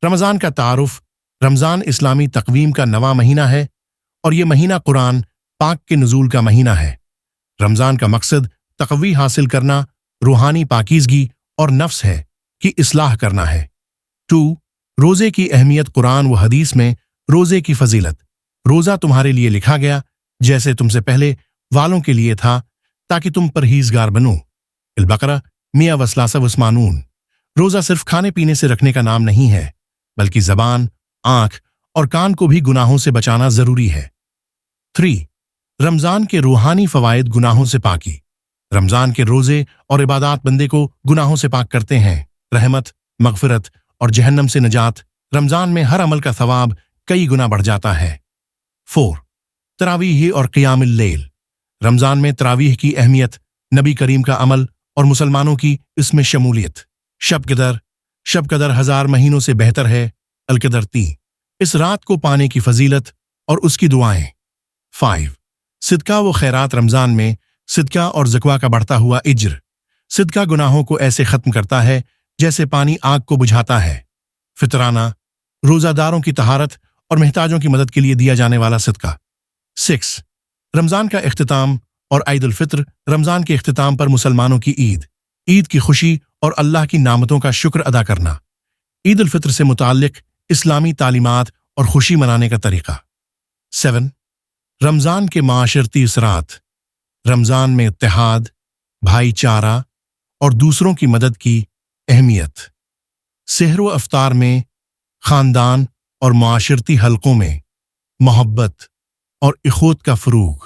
رمضان کا تعارف۔ رمضان اسلامی تقویم کا نواں مہینہ ہے اور یہ مہینہ قرآن پاک کے نزول کا مہینہ ہے۔ رمضان کا مقصد تقوی حاصل کرنا، روحانی پاکیزگی اور نفس ہے کی اصلاح کرنا ہے۔ 2. روزے کی اہمیت۔ قرآن و حدیث میں روزے کی فضیلت۔ روزہ تمہارے لیے لکھا گیا جیسے تم سے پہلے والوں کے لیے تھا تاکہ تم پرہیزگار بنو۔ البقرہ 183۔ روزہ صرف کھانے پینے سے رکھنے کا نام نہیں ہے بلکہ زبان، آنکھ اور کان کو بھی گناہوں سے بچانا ضروری ہے۔ 3. رمضان کے روحانی فوائد۔ گناہوں سے پاکی۔ رمضان کے روزے اور عبادات بندے کو گناہوں سے پاک کرتے ہیں۔ رحمت، مغفرت اور جہنم سے نجات۔ رمضان میں ہر عمل کا ثواب کئی گنا بڑھ جاتا ہے۔ 4. تراویح اور قیام اللیل۔ رمضان میں تراویح کی اہمیت، نبی کریم کا عمل اور مسلمانوں کی اس میں شمولیت۔ شب قدر 1000 مہینوں سے بہتر ہے۔ القدر 3۔ اس رات کو پانے کی فضیلت اور اس کی دعائیں۔ 5. صدقہ و خیرات۔ رمضان میں صدقہ اور زکوٰۃ کا بڑھتا ہوا اجر۔ صدقہ گناہوں کو ایسے ختم کرتا ہے جیسے پانی آگ کو بجھاتا ہے۔ فطرانہ، روزہ داروں کی طہارت اور محتاجوں کی مدد کے لیے دیا جانے والا صدقہ۔ 6. رمضان کا اختتام اور عید الفطر۔ رمضان کے اختتام پر مسلمانوں کی عید کی خوشی اور اللہ کی نعمتوں کا شکر ادا کرنا۔ عید الفطر سے متعلق اسلامی تعلیمات اور خوشی منانے کا طریقہ۔ 7. رمضان کے معاشرتی اثرات۔ رمضان میں اتحاد، بھائی چارہ اور دوسروں کی مدد کی اہمیت۔ سحر و افطار میں خاندان اور معاشرتی حلقوں میں محبت اور اخوت کا فروغ۔